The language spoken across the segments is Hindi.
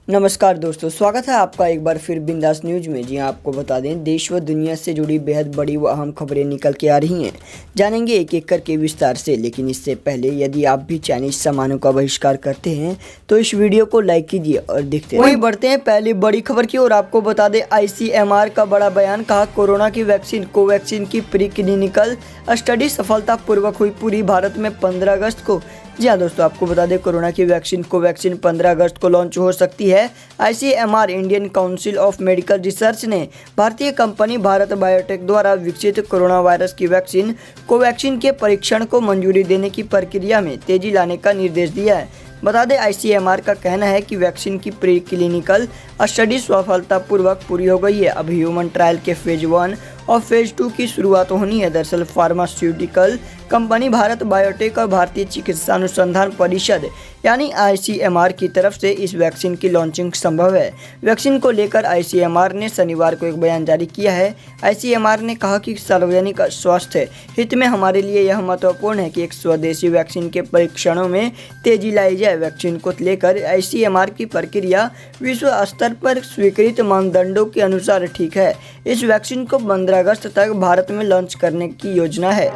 नमस्कार दोस्तों, स्वागत है आपका एक बार फिर बिंदास न्यूज में। जी आपको बता दें, देश व दुनिया से जुड़ी बेहद बड़ी व अहम खबरें निकल के आ रही हैं। जानेंगे एक एक करके विस्तार से, लेकिन इससे पहले यदि आप भी चाइनीज सामानों का बहिष्कार करते हैं तो इस वीडियो को लाइक कीजिए और देखते हैं। वहीं बढ़ते हैं पहली बड़ी खबर की ओर। आपको बता दें, ICMR का बड़ा बयान। कहा, कोरोना की वैक्सीन कोवैक्सीन की प्री क्लिनिकल स्टडी सफलतापूर्वक हुई पूरी। भारत में 15 अगस्त को। जी हाँ दोस्तों, आपको बता दें, कोरोना की वैक्सीन कोवैक्सीन 15 अगस्त को लॉन्च हो सकती है। ICMR Indian council of medical research ने भारतीय कंपनी भारत बायोटेक द्वारा विकसित कोरोना वायरस की वैक्सीन कोवैक्सीन के परीक्षण को मंजूरी देने की प्रक्रिया में तेजी लाने का निर्देश दिया है। बता दें, ICMR का कहना है कि वैक्सीन की प्री क्लिनिकल स्टडी सफलतापूर्वक पूरी हो गई है। अब ह्यूमन ट्रायल के फेज 1 और फेज 2 की शुरुआत होनी है। दरअसल फार्मास्यूटिकल कंपनी भारत बायोटेक और भारतीय चिकित्सा अनुसंधान परिषद यानी ICMR की तरफ से इस वैक्सीन की लॉन्चिंग संभव है। वैक्सीन को लेकर ICMR ने शनिवार को एक बयान जारी किया है। ICMR ने कहा कि सार्वजनिक स्वास्थ्य हित में हमारे लिए यह महत्वपूर्ण है कि एक स्वदेशी वैक्सीन के परीक्षणों में तेजी लाई जाए। वैक्सीन को लेकर ICMR की प्रक्रिया विश्व स्तर पर स्वीकृत मानदंडों के अनुसार ठीक है। इस वैक्सीन को 15 अगस्त तक भारत में लॉन्च करने की योजना है।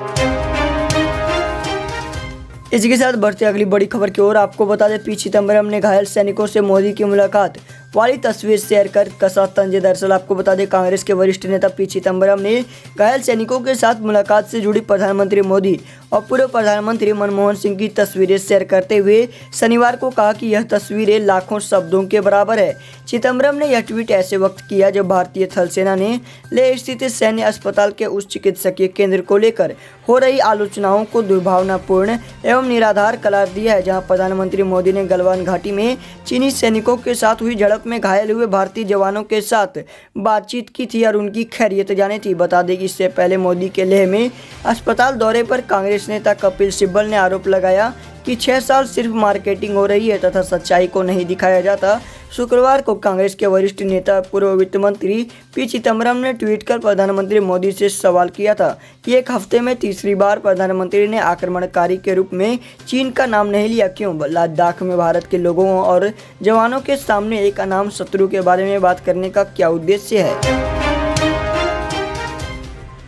इसी के साथ बढ़ते अगली बड़ी खबर की ओर। आपको बता दें, पी चिदंबरम ने घायल सैनिकों से मोदी की मुलाकात वाली तस्वीर शेयर कर कसा तंज। दरअसल आपको बता दें, कांग्रेस के वरिष्ठ नेता पी चिदंबरम ने घायल सैनिकों के साथ मुलाकात से जुड़ी प्रधानमंत्री मोदी और पूर्व प्रधानमंत्री मनमोहन सिंह की तस्वीरें शेयर करते हुए शनिवार को कहा कि यह तस्वीरें लाखों शब्दों के बराबर है। चिदंबरम ने यह ट्वीट ऐसे वक्त किया जब भारतीय थल सेना ने लेह स्थित सैन्य अस्पताल के उस चिकित्सकीय केंद्र को लेकर हो रही आलोचनाओं को दुर्भावनापूर्ण एवं निराधार करार दिया है, जहां प्रधानमंत्री मोदी ने गलवान घाटी में चीनी सैनिकों के साथ हुई झड़प में घायल हुए भारतीय जवानों के साथ बातचीत की थी और उनकी खैरियत जानी थी। बता दें कि इससे पहले मोदी के लेह में अस्पताल दौरे पर कांग्रेस नेता कपिल सिब्बल ने आरोप लगाया कि 6 साल सिर्फ मार्केटिंग हो रही है तथा सच्चाई को नहीं दिखाया जाता। शुक्रवार को कांग्रेस के वरिष्ठ नेता पूर्व वित्त मंत्री पी चिदंबरम ने ट्वीट कर प्रधानमंत्री मोदी से सवाल किया था कि एक हफ्ते में तीसरी बार प्रधानमंत्री ने आक्रमणकारी के रूप में चीन का नाम नहीं लिया। क्यों? लद्दाख में भारत के लोगों और जवानों के सामने एक अनाम शत्रु के बारे में बात करने का क्या उद्देश्य है?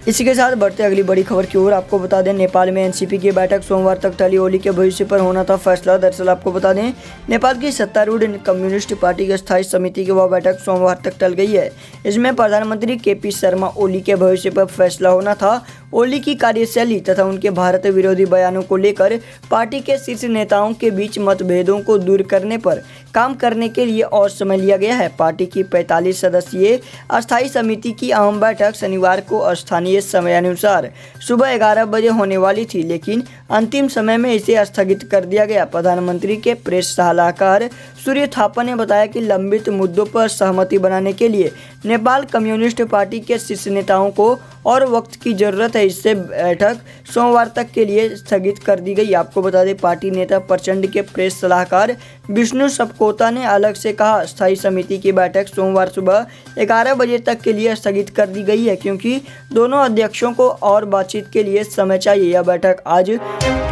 इसी के साथ बढ़ते अगली बड़ी खबर की ओर। आपको बता दें, नेपाल में एनसीपी की बैठक सोमवार तक टली। ओली के भविष्य पर होना था फैसला। दरअसल आपको बता दें, नेपाल की सत्तारूढ़ कम्युनिस्ट पार्टी की स्थायी समिति की वह बैठक सोमवार तक टल गई है। इसमें प्रधानमंत्री KP शर्मा ओली के भविष्य पर फैसला होना था। ओली की कार्यशैली तथा उनके भारत विरोधी बयानों को लेकर पार्टी के शीर्ष नेताओं के बीच मतभेदों को दूर करने पर काम करने के लिए और समय लिया गया है। पार्टी की 45 सदस्यीय अस्थायी समिति की अहम बैठक शनिवार को स्थानीय समयानुसार सुबह 11 बजे होने वाली थी, लेकिन अंतिम समय में इसे स्थगित कर दिया गया। प्रधानमंत्री के प्रेस सलाहकार सूर्य थापा ने बताया कि लंबित मुद्दों पर सहमति बनाने के लिए नेपाल कम्युनिस्ट पार्टी के शीर्ष नेताओं को और वक्त की जरूरत है। इससे बैठक सोमवार तक के लिए स्थगित कर दी गई। आपको बता दें, पार्टी नेता प्रचंड के प्रेस सलाहकार विष्णु सपकोता ने अलग से कहा, स्थायी समिति की बैठक सोमवार सुबह 11 बजे तक के लिए स्थगित कर दी गई है क्योंकि दोनों अध्यक्षों को और बातचीत के लिए समय चाहिए। यह बैठक आज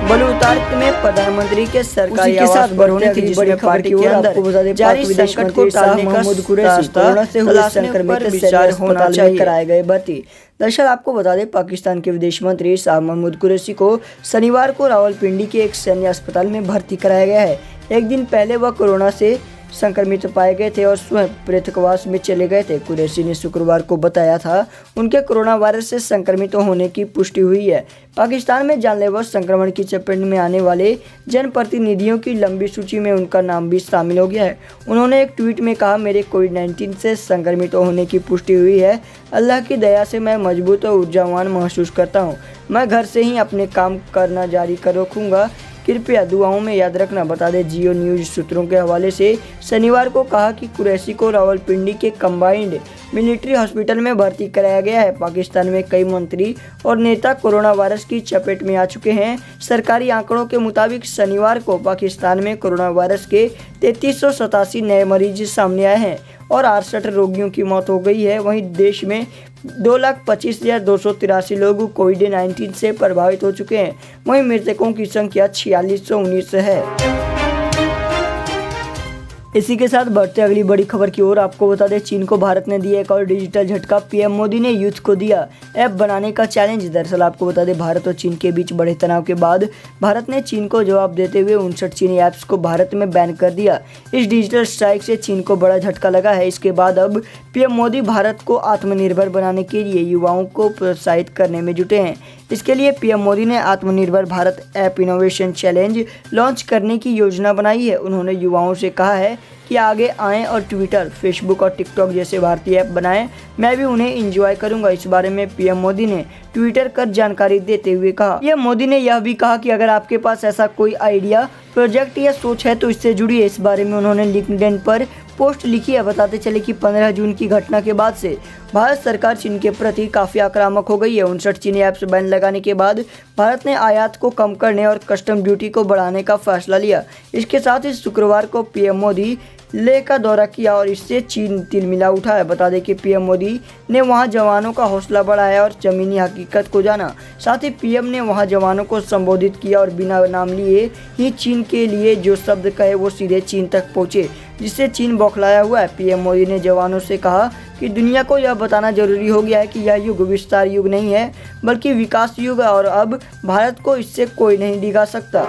बलूतार्क में प्रधानमंत्री के सरकारी आवास पर होनी थी, जिसमें पार्टी के अंदर जारी संकट को टालने का कोरोना से हुए संक्रमित विचार होना चाहिए कराए गए भर्ती। दरअसल आपको बता दें, पाकिस्तान के विदेश मंत्री शाह महमूद कुरैशी को शनिवार को रावलपिंडी के एक सैन्य अस्पताल में भर्ती कराया गया है। एक दिन पहले वह कोरोना से संक्रमित पाए गए थे और स्वयं पृथकवास में चले गए थे। कुरैशी ने शुक्रवार को बताया था उनके कोरोना वायरस से संक्रमित होने की पुष्टि हुई है। पाकिस्तान में जानलेवा संक्रमण की चपेट में आने वाले जनप्रतिनिधियों की लंबी सूची में उनका नाम भी शामिल हो गया है। उन्होंने एक ट्वीट में कहा, मेरे कोविड-19 से संक्रमित होने की पुष्टि हुई है। अल्लाह की दया से मैं मजबूत और ऊर्जावान महसूस करता हूँ। मैं घर से ही अपने काम करना जारी रखूँगा। कृपया दुआओं में याद रखना। बता दें, जियो न्यूज सूत्रों के हवाले से शनिवार को कहा कि कुरैशी को रावलपिंडी के कंबाइंड मिलिट्री हॉस्पिटल में भर्ती कराया गया है। पाकिस्तान में कई मंत्री और नेता कोरोना वायरस की चपेट में आ चुके हैं। सरकारी आंकड़ों के मुताबिक शनिवार को पाकिस्तान में कोरोना वायरस के 3387 नए मरीज सामने आए हैं और 68 रोगियों की मौत हो गई है। वहीं देश में 2,25,283 लोग कोविड-19 से प्रभावित हो चुके हैं। वहीं मृतकों की संख्या 4619 है। इसी के साथ बढ़ते अगली बड़ी खबर की ओर आपको बता दें, चीन को भारत ने दिया एक और डिजिटल झटका। पीएम मोदी ने यूथ को दिया ऐप बनाने का चैलेंज। दरअसल आपको बता दें, भारत और चीन के बीच बढ़े तनाव के बाद भारत ने चीन को जवाब देते हुए 59 चीनी ऐप्स को भारत में बैन कर दिया। इस डिजिटल स्ट्राइक से चीन को बड़ा झटका लगा है। इसके बाद अब पीएम मोदी भारत को आत्मनिर्भर बनाने के लिए युवाओं को प्रोत्साहित करने में जुटे हैं। इसके लिए पीएम मोदी ने आत्मनिर्भर Bharat app innovation challenge launch करने की योजना बनाई है। उन्होंने युवाओं से कहा है कि आगे आएं और ट्विटर, फेसबुक और टिकटॉक जैसे भारतीय ऐप बनाएं। मैं भी उन्हें एंजॉय करूंगा। इस बारे में पीएम मोदी ने ट्विटर कर जानकारी देते हुए कहा। पीएम मोदी ने यह भी कहा कि अगर आपके पास ऐसा कोई आइडिया, प्रोजेक्ट या सोच है तो इससे जुड़िए। इस बारे में उन्होंने लिंक्डइन पर पोस्ट लिखी है। बताते चले कि 15 जून की घटना के बाद से भारत सरकार चीन के प्रति काफ़ी आक्रामक हो गई है। 59 चीनी ऐप्स बैन लगाने के बाद भारत ने आयात को कम करने और कस्टम ड्यूटी को बढ़ाने का फैसला लिया। इसके साथ ही शुक्रवार को पीएम मोदी लेह का दौरा किया और इससे चीन तिलमिला उठा है। बता दें कि पीएम मोदी ने वहां जवानों का हौसला बढ़ाया और जमीनी हकीकत को जाना। साथ ही पीएम ने वहां जवानों को संबोधित किया और बिना नाम लिए ही चीन के लिए जो शब्द कहे वो सीधे चीन तक पहुंचे, जिससे चीन बौखलाया हुआ है। पीएम मोदी ने जवानों से कहा कि दुनिया को यह बताना जरूरी हो गया है कि यह युग विस्तार युग नहीं है बल्कि विकास युग है और अब भारत को इससे कोई नहीं डिगा सकता।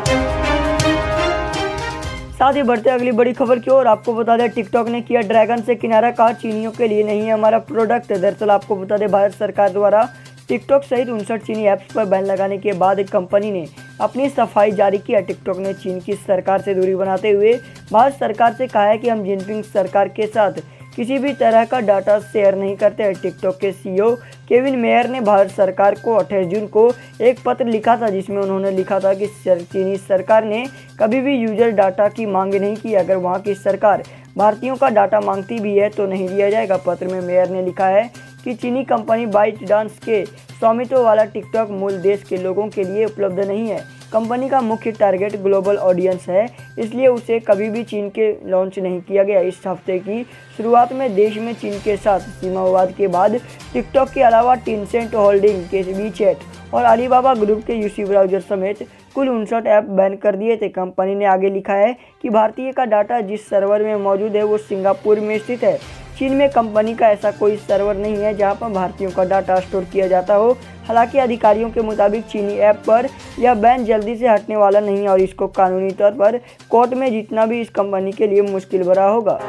साथ ही बढ़ते अगली बड़ी खबर की ओर आपको बता दें, टिकटॉक ने किया ड्रैगन से किनारा, कहा चीनियों के लिए नहीं है हमारा प्रोडक्ट। दरअसल आपको बता दें, भारत सरकार द्वारा टिकटॉक सहित 59 चीनी ऐप्स पर बैन लगाने के बाद एक कंपनी ने अपनी सफाई जारी किया। टिकटॉक ने चीन की सरकार से दूरी बनाते हुए भारत सरकार से कहा है कि हम जिनपिंग सरकार के साथ किसी भी तरह का डाटा शेयर नहीं करते हैं। टिकटॉक के सीईओ केविन मेयर ने भारत सरकार को 28 जून को एक पत्र लिखा था, जिसमें उन्होंने लिखा था कि चीनी सरकार ने कभी भी यूजर डाटा की मांग नहीं की। अगर वहां की सरकार भारतीयों का डाटा मांगती भी है तो नहीं दिया जाएगा। पत्र में मेयर ने लिखा है कि चीनी कंपनी बाइटडांस के स्वामित्व वाला टिकटॉक मूल देश के लोगों के लिए उपलब्ध नहीं है। कंपनी का मुख्य टारगेट ग्लोबल ऑडियंस है, इसलिए उसे कभी भी चीन के लॉन्च नहीं किया गया। इस हफ्ते की शुरुआत में देश में चीन के साथ सीमा विवाद के बाद टिकटॉक के अलावा टेंसेंट होल्डिंग के वीचैट और अलीबाबा ग्रुप के यूसी ब्राउजर समेत कुल 59 ऐप बैन कर दिए थे। कंपनी ने आगे लिखा है कि भारतीय का डाटा जिस सर्वर में मौजूद है वो सिंगापुर में स्थित है। चीन में कंपनी का ऐसा कोई सर्वर नहीं है जहां पर भारतीयों का डाटा स्टोर किया जाता हो। हालांकि अधिकारियों के मुताबिक चीनी ऐप पर यह बैन जल्दी से हटने वाला नहीं और इसको कानूनी तौर पर कोर्ट में जीतना भी इस कंपनी के लिए मुश्किल भरा होगा।